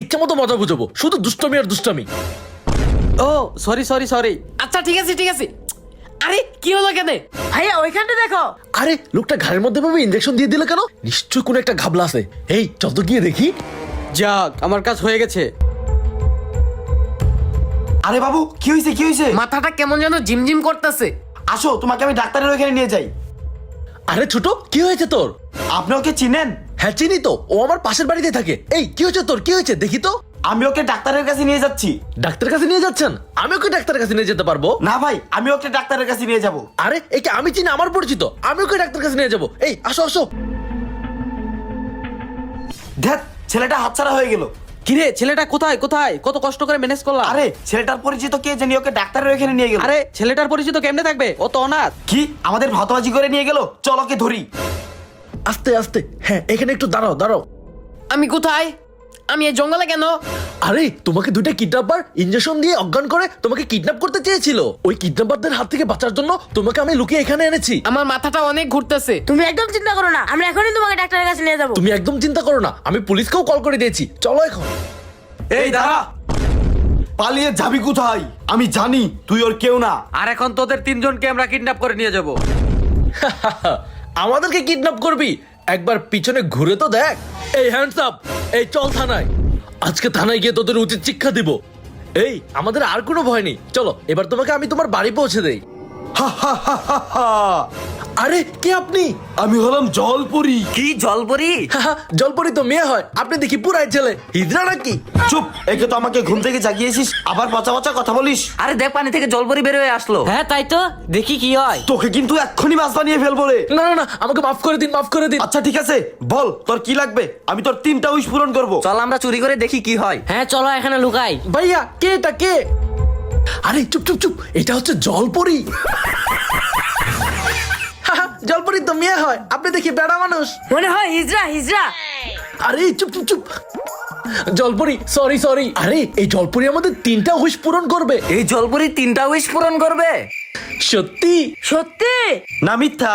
ইচ্ছা মতো মজা বুঝাবো, শুধু দুষ্টামি আর দুষ্টামি। ও সরি সরি সরি। আচ্ছা ঠিক আছে ঠিক আছে। আরে কি হলো কেন? ভাইয়া ওইখানটা দেখো। আরে লোকটা ঘাড়ের মধ্যে ভাবে ইনজেকশন দিয়ে দিল কেন? নিশ্চয়ই কোনো একটা ঘাবলা আছে। এই চল তো গিয়ে দেখি। যাক আমার কাজ হয়ে গেছে। আরে বাবু কি হয়েছে কি হয়েছে? মাথাটা কেমন যেন ঝিমঝিম করতেছে। আসো তোমাকে আমি ডাক্তারের ওখানে নিয়ে যাই। আরে ছোট, কি হয়েছে তোর? আপনি ওকে চিনেন? হ্যাঁ চিনি তো, ও আমার পাশের বাড়িতে থাকে। এই কি হয়েছে তোর, কি হয়েছে দেখি তো। আমি ওকে ডাক্তারের কাছে নিয়ে যাচ্ছি। ডাক্তারের কাছে নিয়ে যাচ্ছেন? আমি ওকে ডাক্তারের কাছে নিয়ে যেতে পারবো? না ভাই, আমি ওকে ডাক্তারের কাছে নিয়ে যাব। আরে একে আমি চিনি, আমার পরিচিত, আমি ওকে ডাক্তারের কাছে নিয়ে যাবো। এই আসো আসো। ধ্যাৎ, ছেলেটা হাতছাড়া হয়ে গেল। কিরে ছেলেটা কোথায় কোথায়? কত কষ্ট করে ম্যানেজ করলাম। আরে ছেলেটার পরিচিত কে জানি ওকে ডাক্তারের ওখানে নিয়ে গেল। আরে ছেলেটার পরিচিত কেমনে থাকবে? ও তো অনাথ। কি আমাদের ভাতবাজি করে নিয়ে গেল? চল ওকে ধরি। আস্তে আস্তে, হ্যাঁ এখানে একটু দাঁড়াও দাঁড়াও। আমি কোথায়? আমি এই জঙ্গলে কেন? আরে তোমাকে দুইটা কিডন্যাপার ইনজেকশন দিয়ে অজ্ঞান করে তোমাকে কিডন্যাপ করতে চেয়েছিল। ওই কিডন্যাপারদের হাত থেকে বাঁচার জন্য তোমাকে আমি লুকিয়ে এখানে এনেছি। আমার মাথাটা অনেক ঘুরতেছে। তুমি একদম চিন্তা করো না, আমরা এখনই তোমাকে ডাক্তারের কাছে নিয়ে যাবো। তুমি একদম চিন্তা করো না, আমি পুলিশকেও কল করে দিয়েছি। চলো এখন। এই দাঁড়া, পালিয়ে যাবি কোথায়? আমি জানি তুই ওর কেউ না। আর এখন তোদের তিনজনকে আমরা কিডন্যাপ করে নিয়ে যাব। আমাদেরকে কিডন্যাপ করবি? একবার পিছনে ঘুরে তো দেখ। এই হ্যান্ডস আপ, এই চল থানায়। আজকে থানায় গিয়ে তোদের উচিত শিক্ষা দিব। এই আমাদের আর কোনো ভয় নেই, চলো এবার তোমাকে আমি তোমার বাড়ি পৌঁছে দেই। হা হা হা হা হা। আরে কে আপনি? আমি হলাম জলপরি। কি জলপরি? জলপরি তো মেয়ে হয়, আপনি দেখি পুরাই ছেলে। হিজড়া নাকি? চুপ, একে তো আমাকে ঘুম থেকে জাগিয়েছিস, আবার পচা পচা কথা বলিস। আরে দেখ পানি থেকে জলপরি বের হয়ে আসলো। হ্যাঁ তাই তো, দেখি কি হয়। তোকে কিন্তু এক্ষুনি মাছ বানিয়ে ফেলবো রে। না না না, আমাকে মাফ করে দিন, মাফ করে দিন। আচ্ছা ঠিক আছে, বল তোর কি লাগবে, আমি তোর 3টা উইশ পূরণ করবো। চল আমরা চুরি করে দেখি কি হয়। হ্যাঁ চলো এখানে লুকাই। ভাইয়া কে এটা, কে? আরে চুপ চুপ চুপ, এটা হচ্ছে জলপরি। জলপরি তো মেয়ে হয়, আপনি দেখি বেড়া মানুষ। মনে হয় হিজড়া হিজড়া। আরে চুপ চুপ চুপ। জলপরি সরি সরি। আরে এই জলপরি আমাদের 3টা উইশ পূরণ করবে। এই জলপরি 3টা উইশ পূরণ করবে? সত্যি? সত্যি? না মিথ্যা?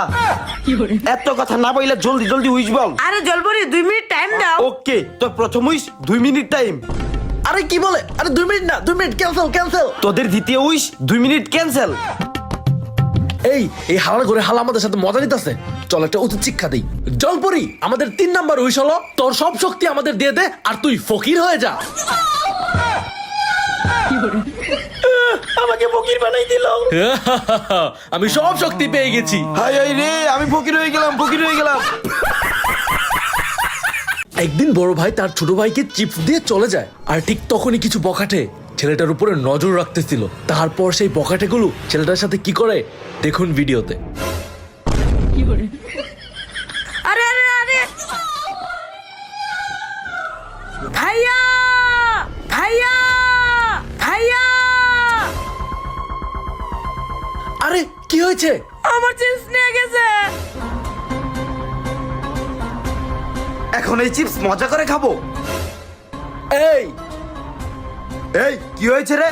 এত কথা না বললে জলদি জলদি উইশ বল। আরে জলপরি 2 মিনিট টাইম দাও। ওকে, তোর প্রথম উইশ 2 মিনিট টাইম। আরে কি বলে? আরে 2 মিনিট না, 2 মিনিট ক্যান্সেল ক্যান্সেল। তোদের দ্বিতীয় উইশ 2 মিনিট ক্যান্সেল। এই হালা করে হালা আমাদের সাথে মজা নিতেছে। চল একটা উচিত শিক্ষা দেই। জলপরি আমাদের 3 নাম্বার উইশ হলো তোর সব শক্তি আমাদের দিয়ে দে আর তুই ফকির হয়ে যা। আমাকে ফকির বানাই দিল। আমি সব শক্তি পেয়ে গেছি। হাই হাই রে, আমি ফকির হয়ে গেলাম, ফকির হয়ে গেলাম। একদিন বড় ভাই তার ছোট ভাইকে চিপস দিয়ে চলে যায়, আর ঠিক তখনই কিছু বখাটে ছেলেটার উপরে নজর রাখতেছিল। তারপর সেই বখাটেগুলো ছেলেটার সাথে কি করে দেখুন ভিডিওতে। আরে আরে আরে ভাইয়া ভাইয়া ভাইয়া। আরে কি হয়েছে? আমার চিপস নিয়ে গেছে। এখন এই চিপস মজা করে খাবো। এই এই কি হয়েছে রে?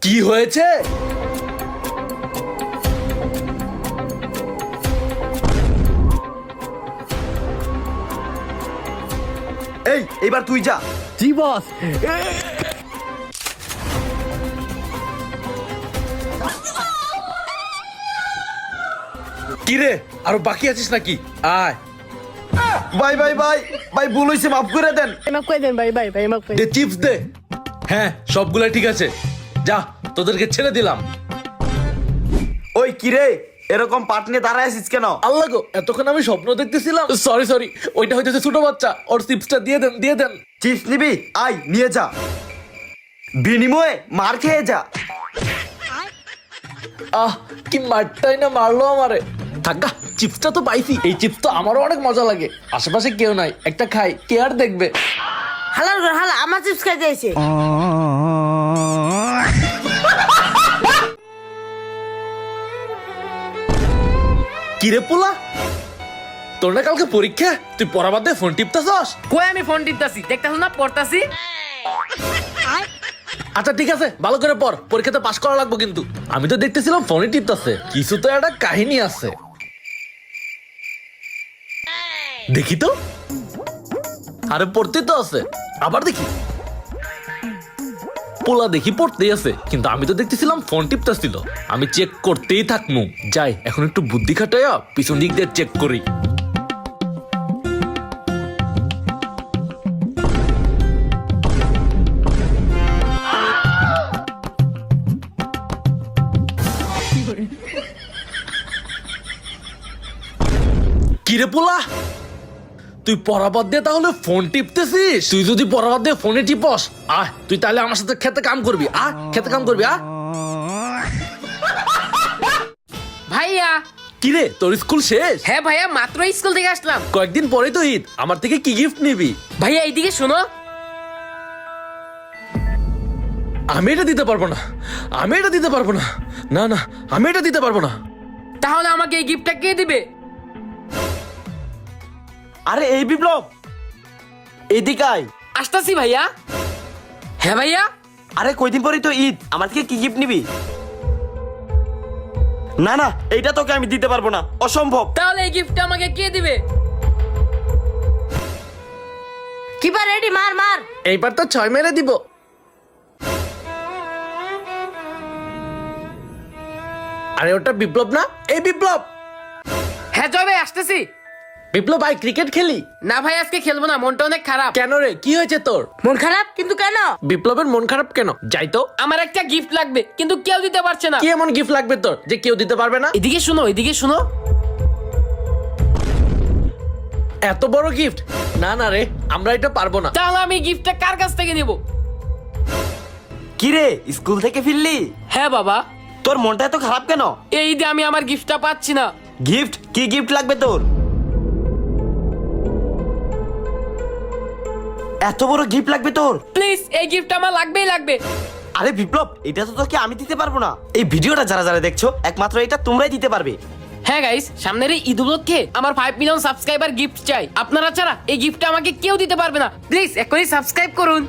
কি হয়েছে? এই এবার তুই যা। জি বস। কি রে, আরো বাকি আছিস নাকি? আয় বাই বাই বাই ভাই, ভুল হয়েছে, মাফ করে দেন। মাফ করে দেন ভাই ভাই ভাই, মাফ করে দে চিপস দে। হ্যাঁ সবগুলা ঠিক আছে, যা তোদেরকে ছেড়ে দিলাম। ওই কি রে, এরকম পাট নিয়ে দাঁড়ায় আছিস কেন? আল্লাহ গো, এতক্ষণ আমি স্বপ্ন দেখতেছিলাম। সরি সরি, ওইটা হইতেছে ছোট বাচ্চা। ওর চিপসটা দিয়ে দেন, দিয়ে দেন। চিপস নিবি? আয় নিয়ে যা, বিনিময়ে মার খেয়ে যা। আহ কি মারটাই না মারলো আমারে। থাকা, চিপসটা তো পাইছি। এই চিপস তো আমারও অনেক মজা লাগে। আশেপাশে কেউ নাই, একটা খাই, কে আর দেখবে। হালার ঘর হালা আমার চিপস খাইতে এসে। কিরে পোলা, তোর না কালকে পরীক্ষা, তুই পড়া বাদ দিয়ে ফোন টিপতাছস? কই আমি ফোন টিপতাছি, দেখতাছ না পড়তাছি। আচ্ছা ঠিক আছে, ভালো করে পড়, পরীক্ষাতে পাশ করা লাগবে কিন্তু। আমি তো দেখতেছিলাম ফোনে টিপতাছে, কিছু তো একটা কাহিনী আছে। দেখি তো। আরে পড়তে তো আছে, আবার দেখি। পোলা দেখি পড়তেই আছে, কিন্তু আমি তো দেখতেছিলাম ফোন টিপতেছিল। আমি চেক করতেই থাকমু। যাই এখন একটু বুদ্ধি খাটাইয়া পিছন দিক দিয়ে চেক করি। কিরে পোলা, তুই পড়াবাদ দিয়ে তাহলে ফোন টিপতেছিস? তুই যদি পড়াবাদ দিয়ে ফোনে টিপস, তুই তাহলে আমার সাথে খেতে কাম করবি। খেতে কাম করবি। ভাইয়া। কিরে তোর স্কুল শেষ? হ্যাঁ ভাইয়া, মাত্র স্কুল থেকে আসলাম। কয়েকদিন পরেই তো ঈদ, আমার থেকে কি গিফট নিবি? ভাইয়া এইদিকে শোনো। আমি এটা দিতে পারবো না, আমি এটা দিতে পারবো না। না না, আমি এটা দিতে পারবো না। তাহলে আমাকে এই গিফটটা কে দিবে? আরে এই বিপ্লব, এদিকে আয়। আসতাছি ভাইয়া। হ্যাঁ ভাইয়া। আরে কয়দিন পরেই তো ঈদ, আমার থেকে কি গিফট নিবি? না না, এইটা তোকে আমি দিতে পারবো না, অসম্ভব। তাহলে এই গিফটটা আমাকে কে দিবে? কিপার রেডি, মার মার। এইবার তো 6 মেরে দিব। আরে ওটা বিপ্লব না? এই বিপ্লব। হ্যাঁ জয় ভাই, আসতেছি। বিপ্লব ভাই, ক্রিকেট খেলি? না ভাই, আজকে খেলবো না, মনটা অনেক খারাপ। কেন রে, কি হয়েছে তোর? মন খারাপ কিন্তু কেন? বিপ্লবের মন খারাপ কেন? যাই তো। আমার একটা গিফট লাগবে, কিন্তু কেউ দিতে পারছে না। কি এমন গিফট লাগবে তোর যে কেউ দিতে পারবে না? এদিকে শুনো, এদিকে শুনো। এত বড় গিফট? না না রে, আমরা এটা পারবো না। তাহলে আমি গিফটটা কার কাছ থেকে নেব? কি রে, স্কুল থেকে ফিরলি? হ্যাঁ বাবা। তোর মনটা এত খারাপ কেন? এই ঈদে আমি আমার গিফটটা পাচ্ছি না। গিফট? কি গিফট লাগবে তোর? এত বড় গিফট লাগবে তোর? প্লিজ, এই গিফট আমার লাগবেই লাগবে। আরে বিপ্লব, এটা তো তোকে আমি দিতে পারবো না। এই ভিডিওটা যারা যারা দেখছো, একমাত্র এটা তোমরাই দিতে পারবে। হ্যাঁ গাইস, সামনের এই ঈদ উপলক্ষে আমার 5 মিলিয়ন সাবস্ক্রাইবার গিফট চাই। আপনারা ছাড়া এই গিফটটা আমাকে কেউ দিতে পারবে না। প্লিজ এখনই সাবস্ক্রাইব করুন।